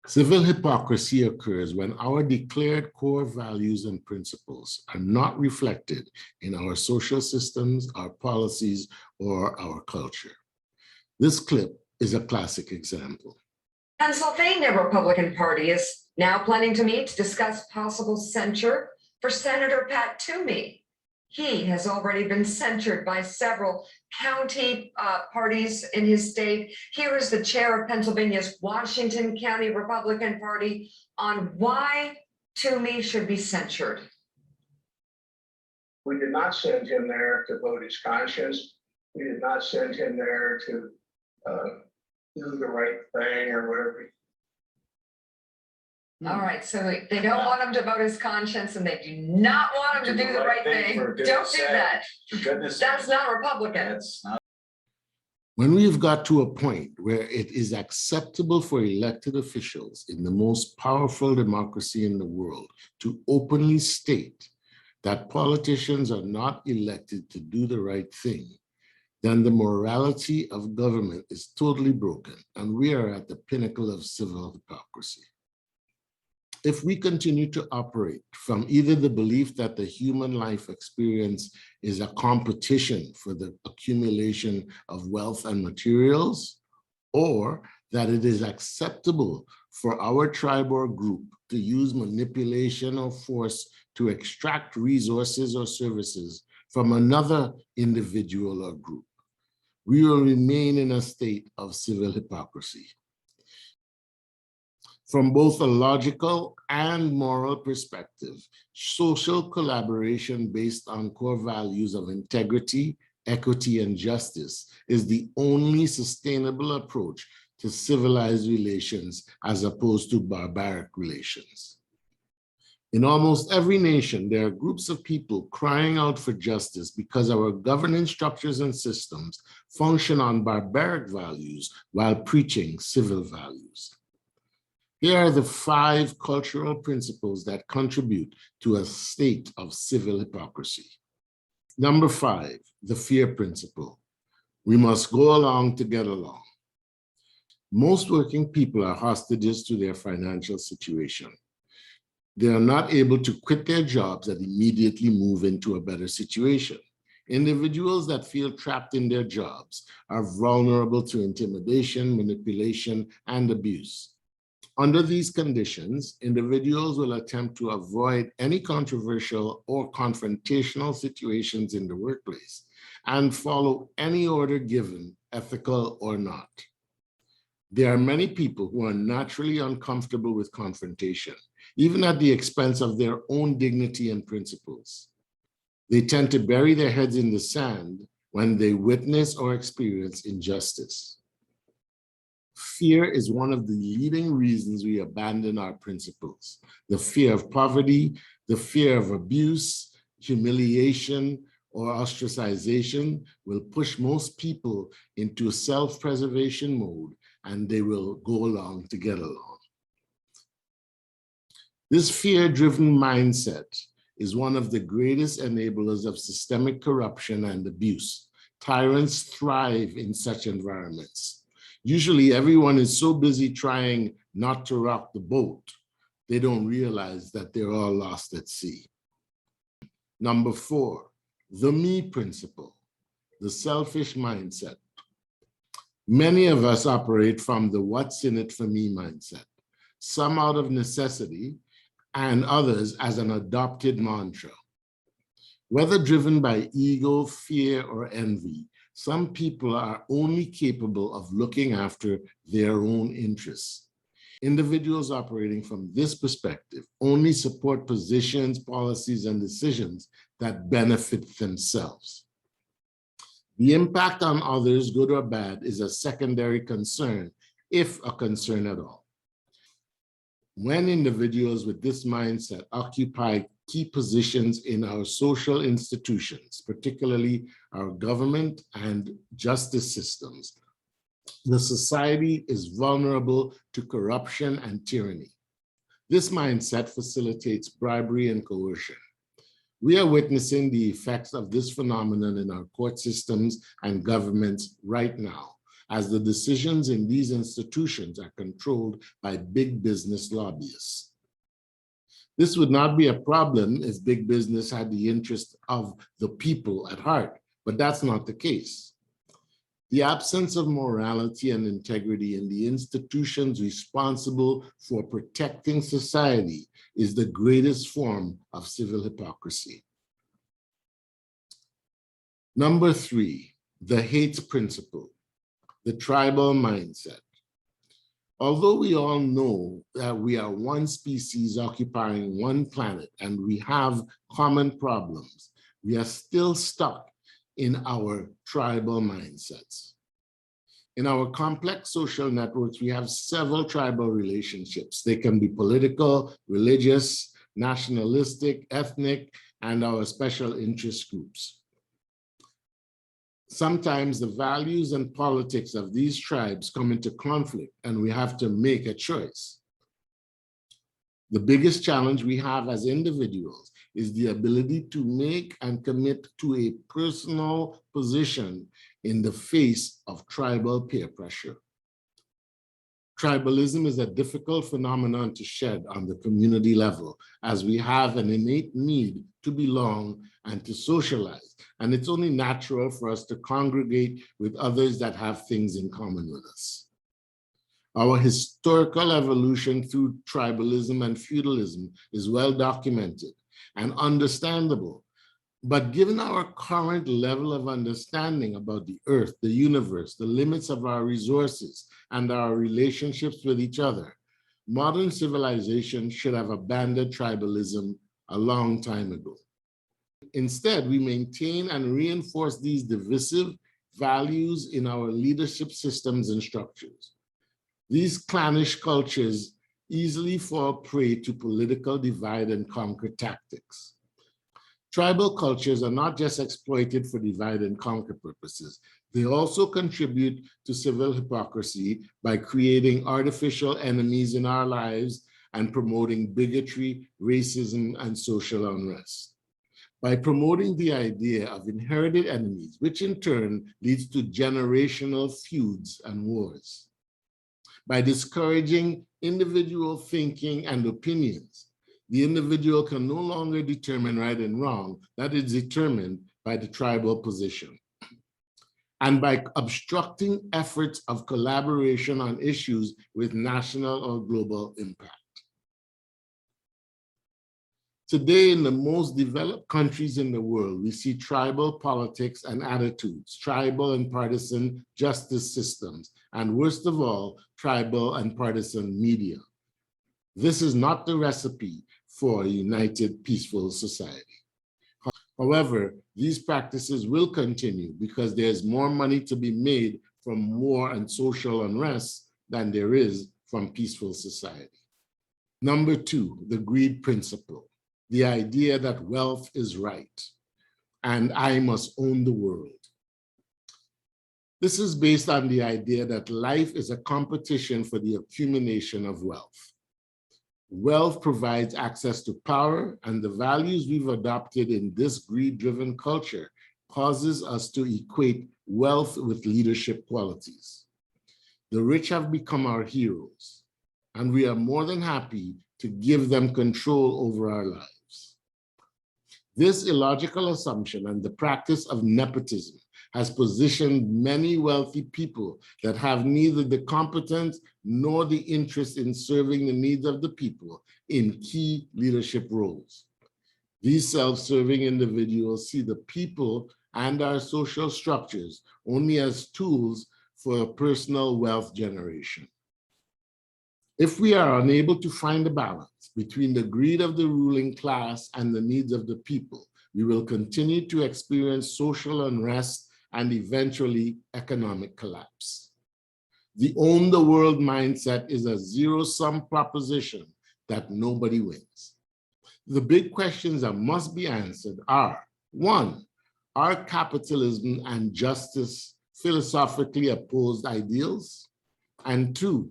Civil hypocrisy occurs when our declared core values and principles are not reflected in our social systems, our policies, or our culture. This clip is a classic example. Pennsylvania Republican Party is now planning to meet to discuss possible censure for Senator Pat Toomey. He has already been censured by several county parties in his state. Here is the chair of Pennsylvania's Washington County Republican Party on why Toomey should be censured. We did not send him there to vote his conscience. We did not send him there to do the right thing or whatever. All right, so they don't want him to vote his conscience and they do not want him to do the right thing. Don't do that. That's not Republican. When we've got to a point where it is acceptable for elected officials in the most powerful democracy in the world to openly state that politicians are not elected to do the right thing, then the morality of government is totally broken, and we are at the pinnacle of civil hypocrisy. If we continue to operate from either the belief that the human life experience is a competition for the accumulation of wealth and materials, or that it is acceptable for our tribe or group to use manipulation or force to extract resources or services from another individual or group, we will remain in a state of civil hypocrisy. From both a logical and moral perspective, social collaboration based on core values of integrity, equity, and justice is the only sustainable approach to civilized relations as opposed to barbaric relations. In almost every nation, there are groups of people crying out for justice because our governance structures and systems function on barbaric values while preaching civil values. Here are the 5 cultural principles that contribute to a state of civil hypocrisy. Number 5, the fear principle. We must go along to get along. Most working people are hostages to their financial situation. They are not able to quit their jobs and immediately move into a better situation. Individuals that feel trapped in their jobs are vulnerable to intimidation, manipulation, and abuse. Under these conditions, individuals will attempt to avoid any controversial or confrontational situations in the workplace and follow any order given, ethical or not. There are many people who are naturally uncomfortable with confrontation, even at the expense of their own dignity and principles. They tend to bury their heads in the sand when they witness or experience injustice. Fear is one of the leading reasons we abandon our principles. The fear of poverty, the fear of abuse, humiliation, or ostracization will push most people into self-preservation mode, and they will go along to get along. This fear-driven mindset is one of the greatest enablers of systemic corruption and abuse. Tyrants thrive in such environments. Usually everyone is so busy trying not to rock the boat, they don't realize that they're all lost at sea. Number 4, the me principle, the selfish mindset. Many of us operate from the what's in it for me mindset, some out of necessity and others as an adopted mantra. Whether driven by ego, fear, or envy, some people are only capable of looking after their own interests. Individuals operating from this perspective only support positions, policies, and decisions that benefit themselves. The impact on others, good or bad, is a secondary concern, if a concern at all. When individuals with this mindset occupy key positions in our social institutions, particularly our government and justice systems, the society is vulnerable to corruption and tyranny. This mindset facilitates bribery and coercion. We are witnessing the effects of this phenomenon in our court systems and governments right now. as the decisions in these institutions are controlled by big business lobbyists. This would not be a problem if big business had the interest of the people at heart, but that's not the case. The absence of morality and integrity in the institutions responsible for protecting society is the greatest form of civil hypocrisy. Number 3, the hate principle, the tribal mindset. Although we all know that we are one species occupying one planet and we have common problems, we are still stuck in our tribal mindsets. In our complex social networks, we have several tribal relationships. They can be political, religious, nationalistic, ethnic, and our special interest groups. Sometimes the values and politics of these tribes come into conflict and we have to make a choice. The biggest challenge we have as individuals is the ability to make and commit to a personal position in the face of tribal peer pressure. Tribalism is a difficult phenomenon to shed on the community level, as we have an innate need to belong and to socialize, and it's only natural for us to congregate with others that have things in common with us. Our historical evolution through tribalism and feudalism is well documented and understandable. But given our current level of understanding about the earth, the universe, the limits of our resources, and our relationships with each other, modern civilization should have abandoned tribalism a long time ago. Instead, we maintain and reinforce these divisive values in our leadership systems and structures. These clannish cultures easily fall prey to political divide and conquer tactics. Tribal cultures are not just exploited for divide and conquer purposes. They also contribute to civil hypocrisy by creating artificial enemies in our lives and promoting bigotry, racism, and social unrest. By promoting the idea of inherited enemies, which in turn leads to generational feuds and wars. By discouraging individual thinking and opinions, the individual can no longer determine right and wrong. That is determined by the tribal position. And by obstructing efforts of collaboration on issues with national or global impact. Today, in the most developed countries in the world, we see tribal politics and attitudes, tribal and partisan justice systems, and worst of all, tribal and partisan media. This is not the recipe for a united, peaceful society. However, these practices will continue because there's more money to be made from war and social unrest than there is from peaceful society. Number 2, the greed principle. The idea that wealth is right and I must own the world. This is based on the idea that life is a competition for the accumulation of wealth. Wealth provides access to power, and the values we've adopted in this greed-driven culture causes us to equate wealth with leadership qualities. The rich have become our heroes, and we are more than happy to give them control over our lives. This illogical assumption and the practice of nepotism has positioned many wealthy people that have neither the competence nor the interest in serving the needs of the people in key leadership roles. These self-serving individuals see the people and our social structures only as tools for personal wealth generation. If we are unable to find a balance between the greed of the ruling class and the needs of the people, we will continue to experience social unrest and eventually economic collapse. The own the world mindset is a zero-sum proposition that nobody wins. The big questions that must be answered are, 1, are capitalism and justice philosophically opposed ideals? And 2,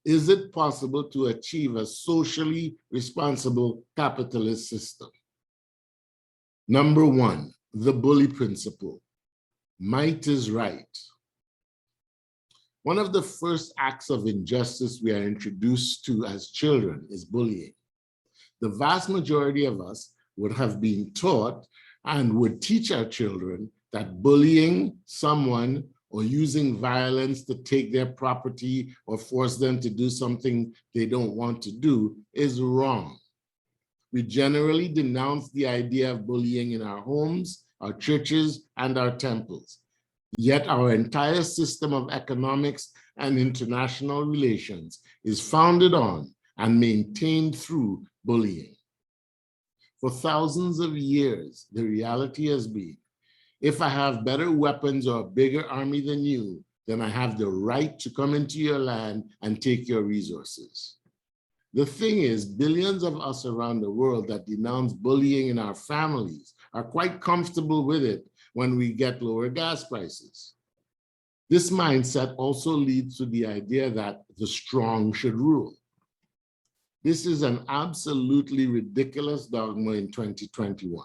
is it possible to achieve a socially responsible capitalist system? Number 1, the bully principle. Might is right. One of the first acts of injustice we are introduced to as children is bullying. The vast majority of us would have been taught and would teach our children that bullying someone or using violence to take their property or force them to do something they don't want to do is wrong. We generally denounce the idea of bullying in our homes, our churches, and our temples. Yet our entire system of economics and international relations is founded on and maintained through bullying. For thousands of years, the reality has been, if I have better weapons or a bigger army than you, then I have the right to come into your land and take your resources. The thing is, billions of us around the world that denounce bullying in our families are quite comfortable with it when we get lower gas prices. This mindset also leads to the idea that the strong should rule. This is an absolutely ridiculous dogma in 2021.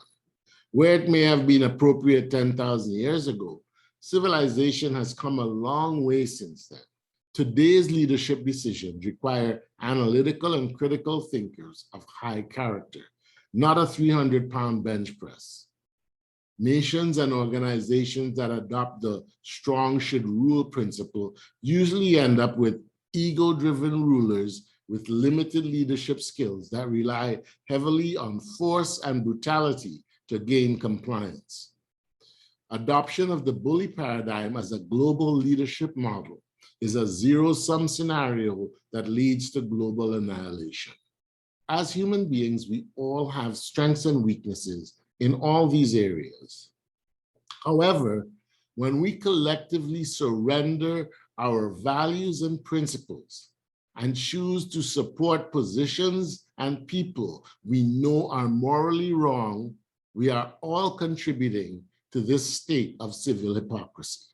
Where it may have been appropriate 10,000 years ago, civilization has come a long way since then. Today's leadership decisions require analytical and critical thinkers of high character, not a 300-pound bench press. Nations and organizations that adopt the strong should rule principle usually end up with ego-driven rulers with limited leadership skills that rely heavily on force and brutality to gain compliance. Adoption of the bully paradigm as a global leadership model is a zero-sum scenario that leads to global annihilation. As human beings, we all have strengths and weaknesses in all these areas. However, when we collectively surrender our values and principles and choose to support positions and people we know are morally wrong, we are all contributing to this state of civil hypocrisy.